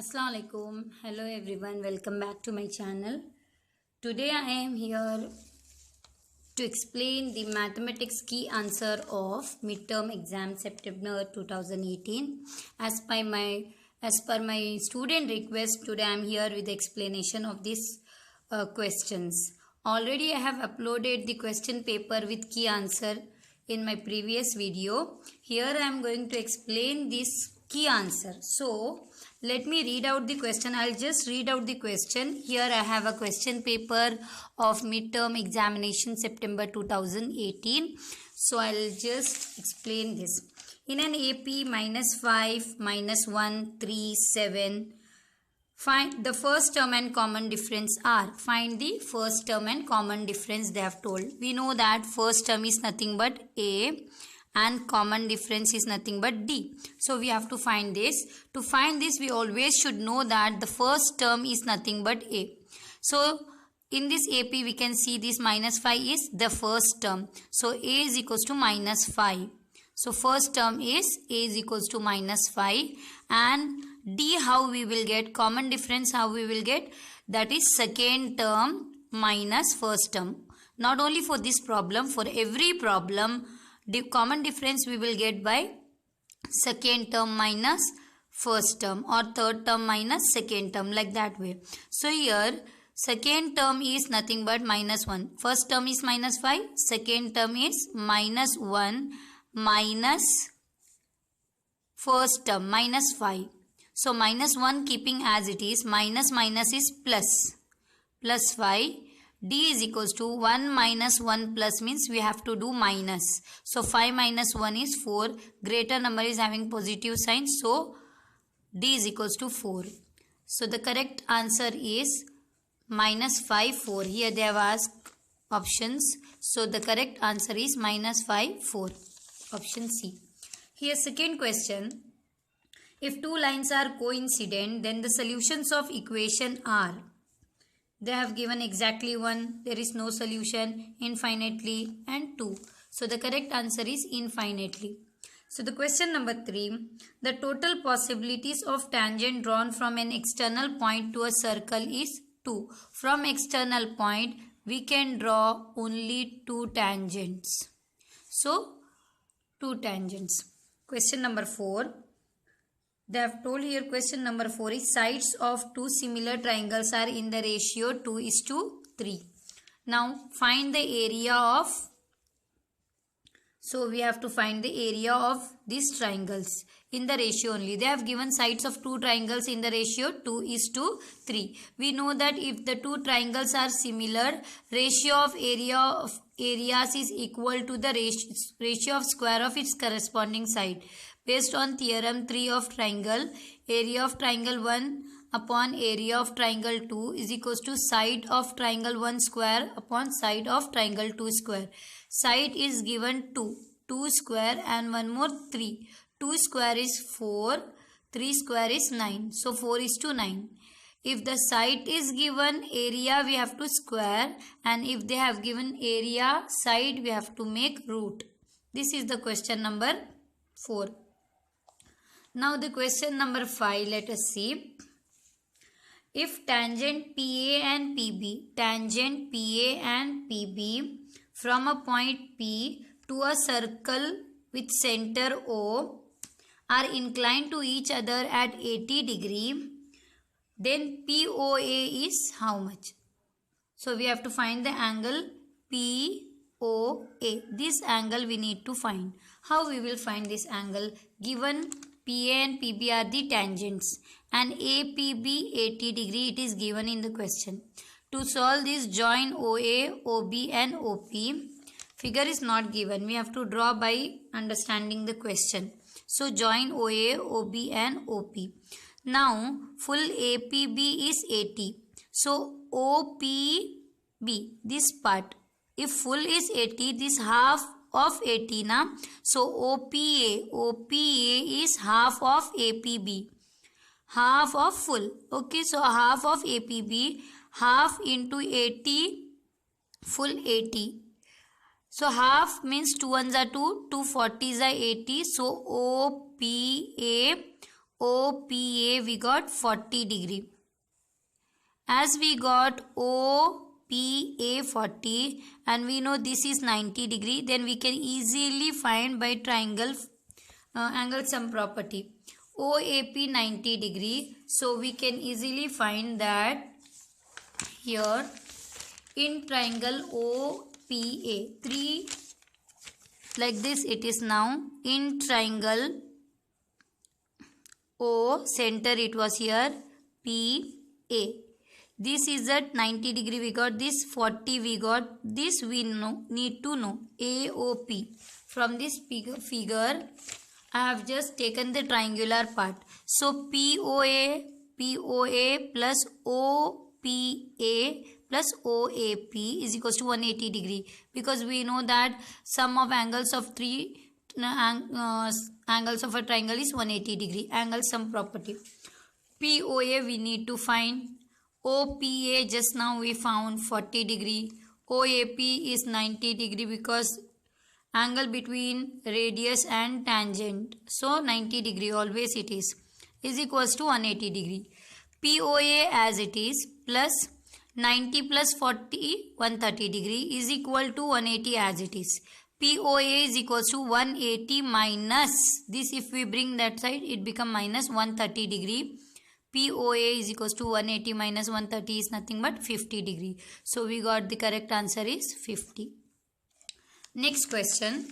Assalamu alaikum. Hello everyone, welcome back to my channel. Today I am here to explain the mathematics key answer of midterm exam September 2018. As per my student request, today I am here with the explanation of these questions. Already I have uploaded the question paper with key answer in my previous video. Here I am going to explain this key answer. So let me read out the question. I'll just read out the question. Here I have a question paper of midterm examination September 2018. So I'll just explain this. In an AP -5, -1, 3, 7, find the first term and common difference are. Find the first term and common difference they have told. We know that first term is nothing but A and common difference is nothing but D. So we have to find this. To find this, we always should know that the first term is nothing but A. So in this AP, we can see this -5 is the first term. So A is equals to -5. So first term is A is equals to -5. And D, how we will get? Common difference, how we will get? That is second term minus first term. Not only for this problem, for every problem, the common difference we will get by second term minus first term or third term minus second term, like that way. So here second term is nothing but -1. First term is -5. Second term is -1 minus first term -5. So -1 keeping as it is, minus is plus 5. D is equals to 1 minus 1 plus means we have to do minus. So 5 minus 1 is 4. Greater number is having positive sign. So D is equals to 4. So the correct answer is -5, 4. Here they have asked options. So the correct answer is -5, 4. Option C. Here second question. If two lines are coincident, then the solutions of equation are. They have given exactly 1, there is no solution, infinitely, and 2. So the correct answer is infinitely. So the question number 3, the total possibilities of tangent drawn from an external point to a circle is 2. From external point, we can draw only 2 tangents. So 2 tangents. Question number 4. They have told here question number 4 is sides of two similar triangles are in the ratio 2:3. Now find the area of, so we have to find the area of these triangles in the ratio only. They have given sides of two triangles in the ratio 2:3. We know that if the two triangles are similar, ratio of areas is equal to the ratio of square of its corresponding side. Based on theorem 3 of triangle, area of triangle 1 upon area of triangle 2 is equals to side of triangle 1 square upon side of triangle 2 square. Side is given 2, 2 square and one more 3. 2 square is 4, 3 square is 9. So 4:9. If the side is given, area we have to square, and if they have given area, side we have to make root. This is the question number 4. Now the question number 5, let us see. If tangent PA and PB from a point P to a circle with center O are inclined to each other at 80 degree, then POA is how much? So we have to find the angle POA. This angle we need to find. How we will find this angle? Given PA and PB are the tangents and APB 80 degree, it is given in the question. To solve this, join OA, OB and OP. Figure is not given. We have to draw by understanding the question. So join OA, OB and OP. Now full APB is 80. So OPB, this part. If full is 80, this half of 80 na. So OPA is half of APB. Half of full. Okay, so half of APB, half into 80, full 80. So half means 2 ones are 2, 2 40s are 80. So OPA OPA we got 40 degree. As we got OPA 40 and we know this is 90 degree, then we can easily find by triangle angle sum property. OAP 90 degree. So we can easily find that here in triangle OPA 3 like this it is now. In triangle O center it was here PA. This is at 90 degree we got this, 40 we got this, we need to know AOP. From this figure I have just taken the triangular part. So POA plus OPA plus OAP is equals to 180 degree, because we know that sum of angles of three angles of a triangle is 180 degree. Angle sum property. POA we need to find. OPA just now we found 40 degree. OAP is 90 degree because angle between radius and tangent. So 90 degree always it is equals to 180 degree. POA as it is plus 90 plus 40 130 degree is equal to 180 as it is. POA is equals to 180 minus this, if we bring that side it become minus 130 degree. POA is equals to 180 minus 130 is nothing but 50 degree. So we got the correct answer is 50. Next question.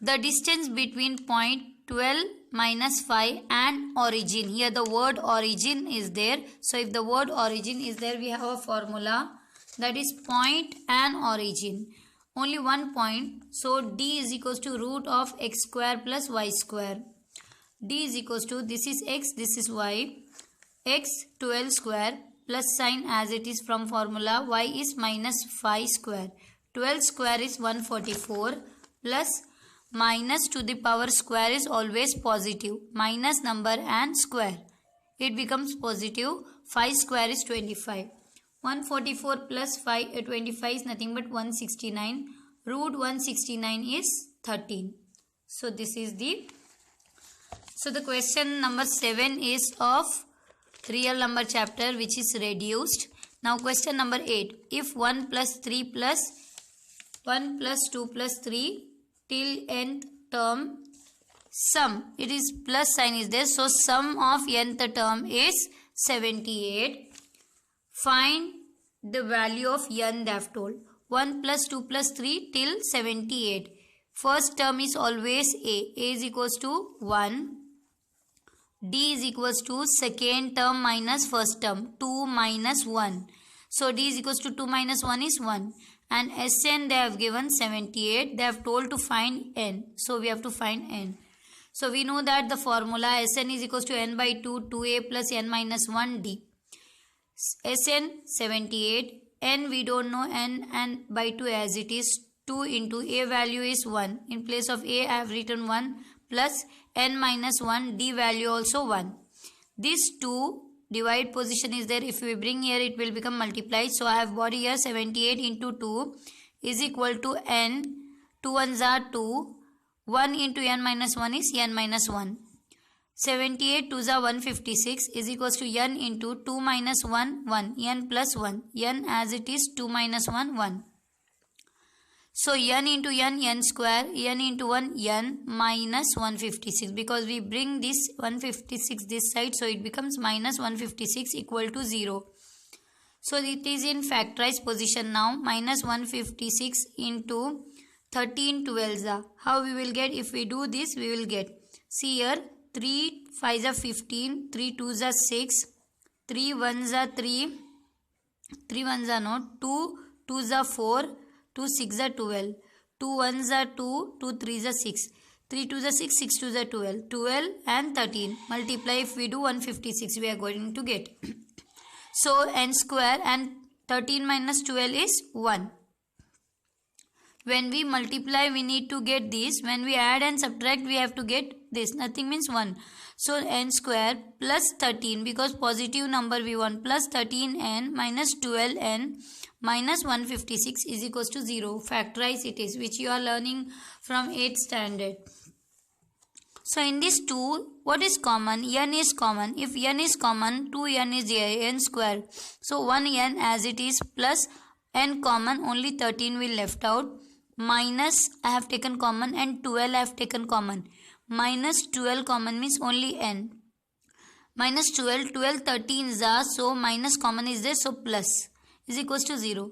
The distance between point 12 minus 5 and origin. Here the word origin is there. So if the word origin is there, we have a formula, that is point and origin. Only one point. So D is equals to root of x square plus y square. D is equals to, this is x, this is y, x 12 square plus sign as it is from formula, y is minus 5 square. 12 square is 144 plus minus to the power square is always positive. Minus number and square. It becomes positive. 5 square is 25. 144 plus 25 is nothing but 169. Root 169 is 13. So this is the... So the question number 7 is of real number chapter, which is reduced. Now question number 8. If 1 plus 3 plus 1 plus 2 plus 3 till nth term sum, it is plus sign is there. So sum of nth term is 78. Find the value of n they have told. 1 plus 2 plus 3 till 78. First term is always A. A is equals to 1. D is equals to second term minus first term, 2 minus 1. So D is equals to 2 minus 1 is 1. And Sn they have given 78. They have told to find n. So we have to find n. So we know that the formula Sn is equals to n by 2, 2a plus n minus 1 d. Sn 78. N we don't know, n and by 2 as it is. 2 into a value is 1. In place of a I have written 1 plus n minus 1, d value also 1. This 2 divide position is there. If we bring here it will become multiplied. So I have brought here 78 into 2 is equal to n. 2 ones are 2. 1 into n minus 1 is n minus 1. 78 2s are 156 is equals to n into 2 minus 1 1. N plus 1. N as it is 2 minus 1 1. So n into n square, n into 1 n minus 156, because we bring this 156 this side, so it becomes minus 156 equal to 0. So it is in factorized position now. Minus 156 into 13 12s. How we will get? If we do this, we will get, see here, 3 5s are 15, 3 2s are 6, 3 1s are 3, 3 1s are not, 2 2s are 4, 2 6 are 12, 2 1s are 2, 2 3s are 6, 3 2s are 6, 6 2s are 12, 12 and 13. Multiply, if we do 156, we are going to get. So n square and 13 minus 12 is 1. When we multiply, we need to get this. When we add and subtract, we have to get this. Nothing means 1. So n square plus 13, because positive number we want, plus 13n minus 12n minus 156 is equals to 0. Factorize it is, which you are learning from 8th standard. So in these two, what is common? N is common. If n is common, 2n is n square. So 1n as it is plus n common, only 13 will left out. Minus I have taken common and 12 I have taken common. Minus 12 common means only n. Minus 12, 12 13s are, so minus common is there, so plus is equals to 0.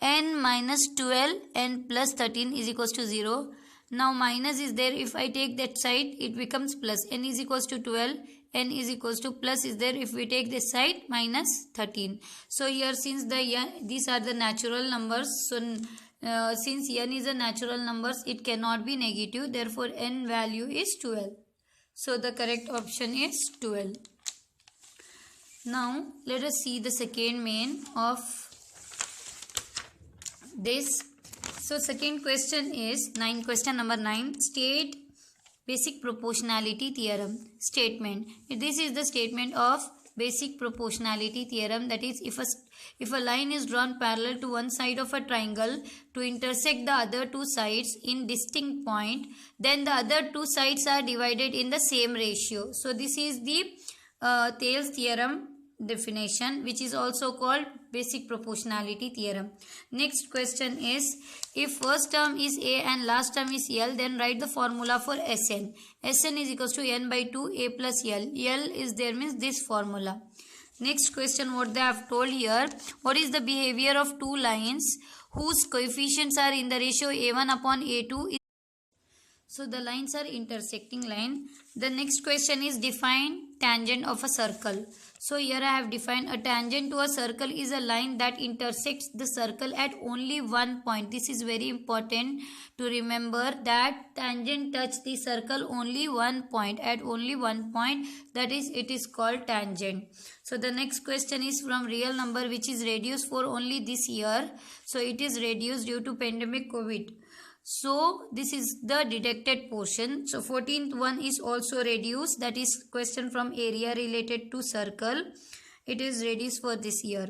N minus 12 n plus 13 is equals to 0. Now minus is there, if I take that side it becomes plus. N is equals to 12, n is equals to plus is there, if we take this side minus 13. So here since these are the natural numbers, so since n is a natural numbers, it cannot be negative, therefore n value is 12. So the correct option is 12. Now let us see the second main of this. So second question is question number 9. State basic proportionality theorem statement. This is the statement of basic proportionality theorem, that is, if a line is drawn parallel to one side of a triangle to intersect the other two sides in distinct point, then the other two sides are divided in the same ratio. So this is the Thales theorem definition, which is also called basic proportionality theorem. Next question is, if first term is a and last term is L, then write the formula for Sn. Sn is equals to n by 2 a plus L. L is there means this formula. Next question, what they have told here, what is the behavior of two lines whose coefficients are in the ratio a1 upon a2? So the lines are intersecting line. The next question is, define tangent of a circle. So here I have defined a tangent to a circle is a line that intersects the circle at only one point. This is very important to remember, that tangent touch the circle only one point, at only one point, that is, it is called tangent. So the next question is from real number which is reduced for only this year. So it is reduced due to pandemic COVID. So this is the deducted portion. So 14th one is also reduced, that is question from area related to circle. It is reduced for this year.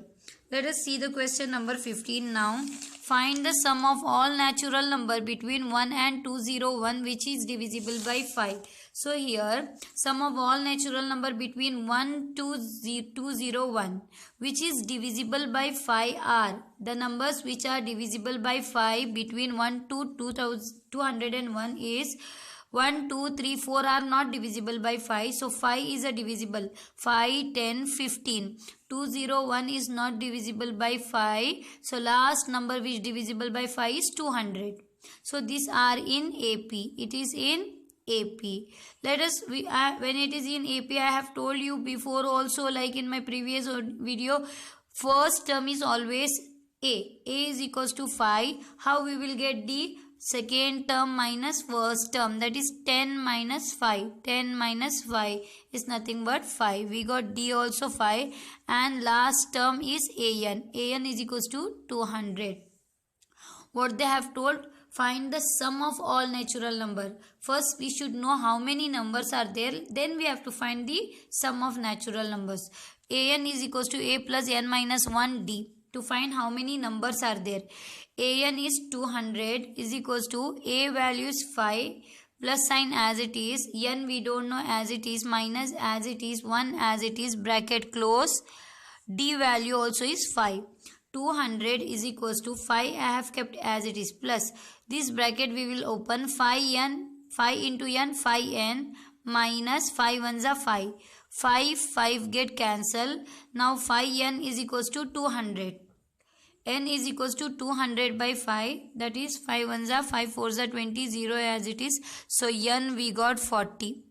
Let us see the question number 15 now. Find the sum of all natural number between 1 and 201 which is divisible by 5. So here sum of all natural number between 1 to 201 which is divisible by 5 are the numbers which are divisible by 5 between 1 to 201 is 1, 2, 3, 4 are not divisible by 5. So 5 is a divisible. 5, 10, 15. 201 is not divisible by 5. So last number which is divisible by 5 is 200. So these are in AP. It is in AP. Let us, when it is in AP, I have told you before also, like in my previous video, first term is always A. A is equals to 5. How we will get D? Second term minus first term, that is 10 minus 5. 10 minus 5 is nothing but 5. We got D also 5, and last term is AN. AN is equals to 200. What they have told, find the sum of all natural number. First we should know how many numbers are there, then we have to find the sum of natural numbers. AN is equals to A plus N minus 1 D. To find how many numbers are there, AN is 200 is equals to A value is 5 plus sign as it is, N we don't know as it is, minus as it is, 1 as it is, bracket close, D value also is 5. 200 is equals to 5 I have kept as it is, plus this bracket we will open, 5n, 5 into n, 5n, minus 5 ones are 5. 5 get cancelled. Now 5n is equals to 200. N is equals to 200 by 5, that is 5 ones are 5 fours are 20, 0 as it is. So N we got 40.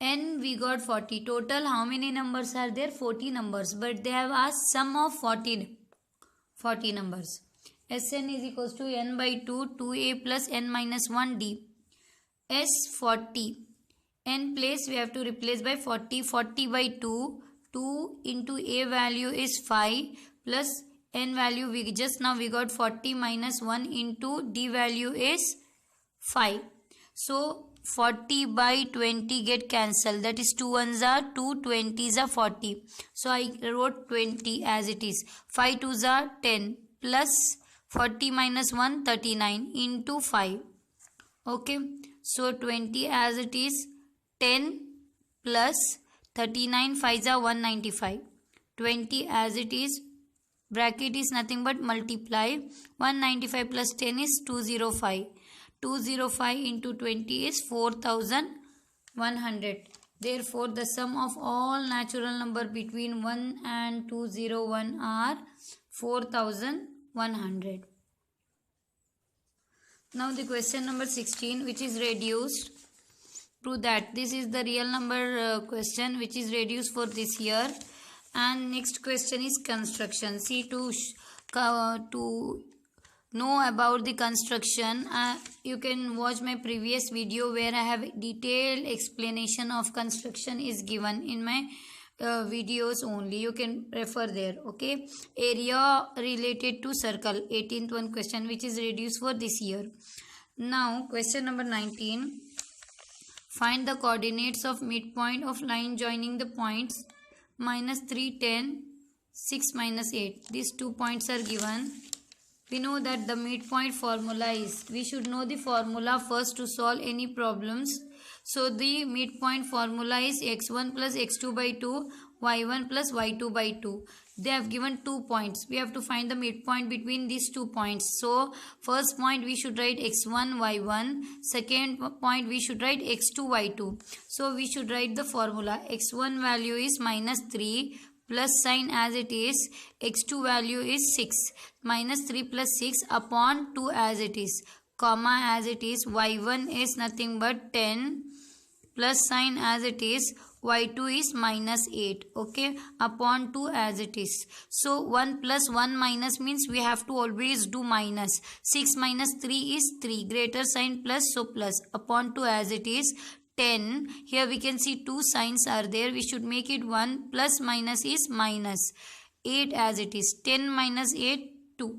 N we got 40. Total how many numbers are there? 40 numbers. But they have asked sum of 40 numbers. Sn is equals to n by 2, 2a plus n minus 1d. S 40. N place we have to replace by 40. 40 by 2. 2 into a value is 5 plus n value we just now we got 40 minus 1 into d value is 5. So 40 by 20 get cancelled, that is 2 ones are 2, 20s are 40. So I wrote 20 as it is. 5 2s are 10 plus 40 minus 1 39 into 5. Okay. So 20 as it is 10 plus 39 5s are 195. 20 as it is, bracket is nothing but multiply. 195 plus 10 is 205. 205 into 20 is 4100. Therefore, the sum of all natural number between 1 and 201 are 4100. Now the question number 16, which is reduced. Prove that this is the real number question which is reduced for this year. And next question is construction. See, to know about the construction, you can watch my previous video where I have detailed explanation of construction is given in my videos only. You can refer there. Okay, area related to circle, 18th one question which is reduced for this year. Now question number 19. Find the coordinates of midpoint of line joining the points -3, 10, 6, -8. These 2 points are given. We know that the midpoint formula is, we should know the formula first to solve any problems. So the midpoint formula is x1 plus x2 by 2, y1 plus y2 by 2. They have given 2 points. We have to find the midpoint between these 2 points. So first point we should write x1 y1. Second point we should write x2 y2. So we should write the formula. x1 value is -3 plus sign as it is. x2 value is 6. -3 plus 6 upon 2 as it is. Comma as it is. y1 is nothing but 10 plus sign as it is. y2 is -8. Okay, upon 2 as it is. So 1 plus 1 minus means we have to always do minus. 6 minus 3 is 3. Greater sign plus, so plus. Upon 2 as it is. 10. Here we can see 2 signs are there. We should make it 1. Plus minus is minus. 8 as it is. 10 minus 8, 2.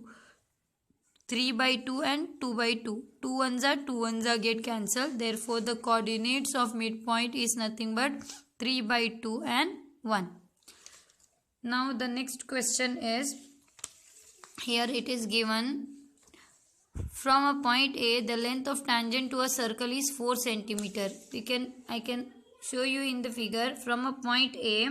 3 by 2 and 2 by 2. 2 ones are get cancelled. Therefore, the coordinates of midpoint is nothing but 3 by 2 and 1. Now the next question is, here it is given, from a point A, the length of tangent to a circle is 4 centimeter. I can show you in the figure. From a point A,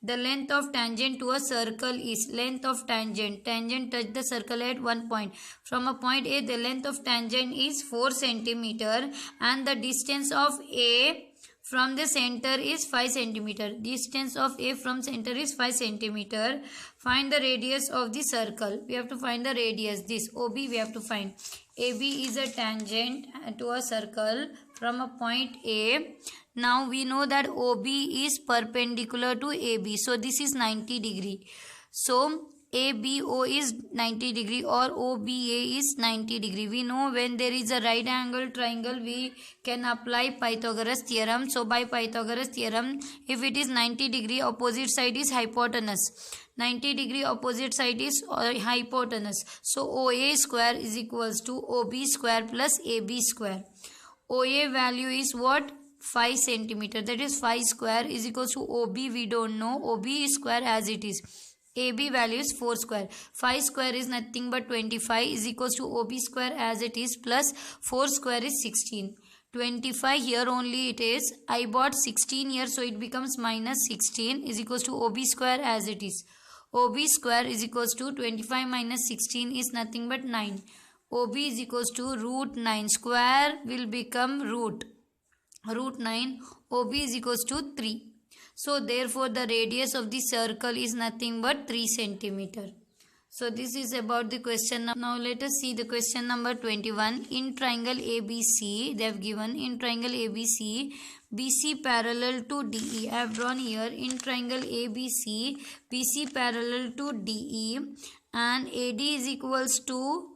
the length of tangent to a circle is, length of tangent touch the circle at one point. From a point A, the length of tangent is 4 centimeter and the distance of A from the center is 5 centimeter. Distance of A from center is 5 centimeter. Find the radius of the circle. We have to find the radius. This OB we have to find. AB is a tangent to a circle from a point A. Now we know that OB is perpendicular to AB. So this is 90 degree. So ABO is 90 degree or OBA is 90 degree. We know when there is a right angle triangle, we can apply Pythagoras theorem. So by Pythagoras theorem, if it is 90 degree, opposite side is hypotenuse. 90 degree opposite side is hypotenuse. So OA square is equals to OB square plus AB square. OA value is what? 5 centimeter. That is 5 square is equals to OB. We don't know. OB is square as it is. AB value is 4 square. 5 square is nothing but 25 is equals to OB square as it is plus 4 square is 16. 25 here only it is. I bought 16 here, so it becomes minus 16 is equals to OB square as it is. OB square is equals to 25 minus 16 is nothing but 9. OB is equals to root 9. Square will become root 9. OB is equals to 3. So therefore the radius of the circle is nothing but 3 centimeter. So this is about the question. Now let us see the question number 21. In triangle ABC, they have given in triangle ABC, BC parallel to DE. I have drawn here in triangle ABC, BC parallel to DE and AD is equals to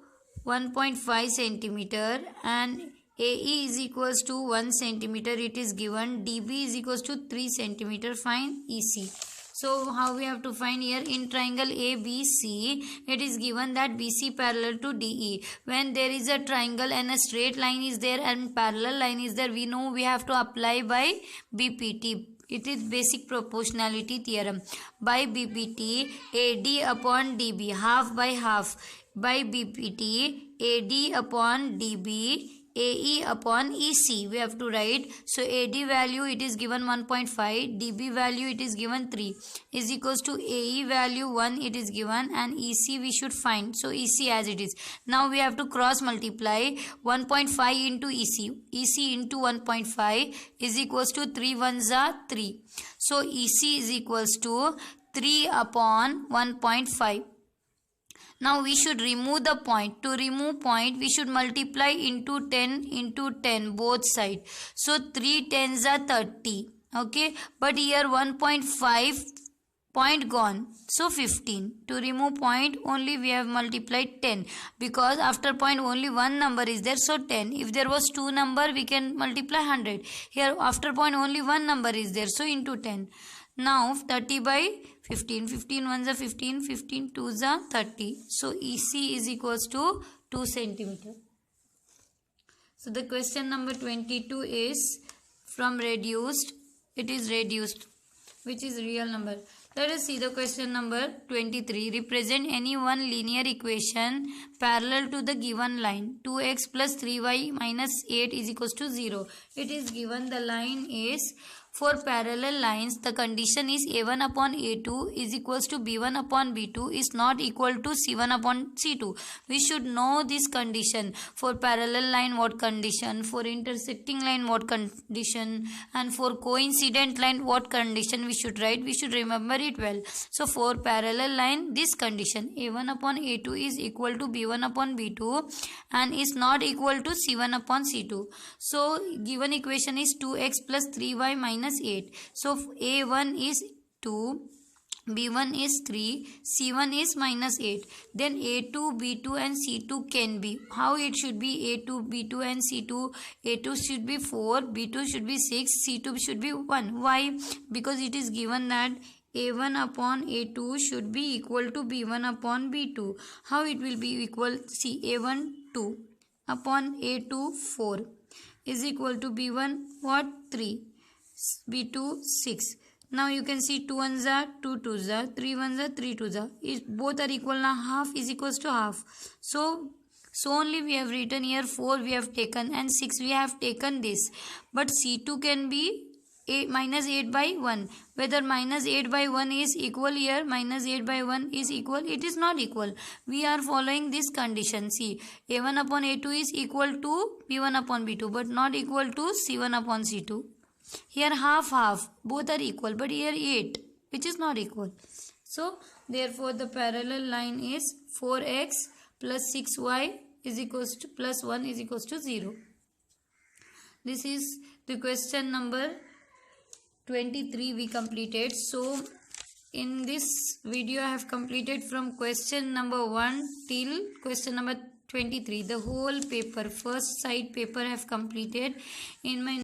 1.5 centimeter and AE is equals to 1 centimeter. It is given. DB is equals to 3 centimeter. Find EC. So how we have to find here? In triangle ABC, it is given that BC parallel to DE. When there is a triangle and a straight line is there and parallel line is there, we know we have to apply by BPT. It is basic proportionality theorem. By BPT, AD upon DB, half by half. By BPT, AD upon DB, AE upon EC. We have to write. So AD value it is given 1.5, DB value it is given 3 is equals to AE value 1 it is given, and EC we should find. So EC as it is. Now we have to cross multiply 1.5 into EC. EC into 1.5 is equals to 3 ones are 3. So EC is equals to 3 upon 1.5. Now we should remove the point. To remove point, we should multiply into 10 both sides. So 3 tens are 30. Okay. But here 1.5 point gone. So 15. To remove point only we have multiplied 10. Because after point only one number is there. So 10. If there was two number we can multiply 100. Here after point only one number is there. So into 10. Now 30 by 15. 15 ones are 15. 15 twos are 30. So EC is equals to 2 centimeter. So the question number 22 is from reduced. It is reduced, which is real number. Let us see the question number 23. Represent any one linear equation parallel to the given line. 2x plus 3y minus 8 is equals to 0. It is given the line is, for parallel lines, the condition is A1 upon A2 is equals to B1 upon B2 is not equal to C1 upon C2. We should know this condition. For parallel line, what condition? For intersecting line, what condition? And for coincident line, what condition we should write? We should remember it well. So, for parallel line, this condition A1 upon A2 is equal to B1 upon B2 and is not equal to C1 upon C2. So, given equation is 2x plus 3y minus 8. So A1 is 2, B1 is 3, C1 is minus 8. Then A2, B2 and C2 can be. How it should be? A2, B2 and C2. A2 should be 4, B2 should be 6, C2 should be 1. Why? Because it is given that A1 upon A2 should be equal to B1 upon B2. How it will be equal? See, A1 2 upon A2 4 is equal to B1 what? 3. B2 6. Now you can see 2 ones are 2 twos are 3 ones are 3 twos are. Both are equal now. Half is equals to half. So only we have written here 4 we have taken and 6 we have taken this. But C2 can be minus 8 by 1. Whether minus 8 by 1 is equal here, minus 8 by 1 is equal, it is not equal. We are following this condition. See, A1 upon A2 is equal to B1 upon B2 but not equal to C1 upon C2. Here half, both are equal, but here 8, which is not equal. So, therefore, the parallel line is 4x plus 6y is equals to plus 1 is equals to 0. This is the question number 23 we completed. So, in this video, I have completed from question number 1 till question number 23. The whole paper, first side paper I have completed. In my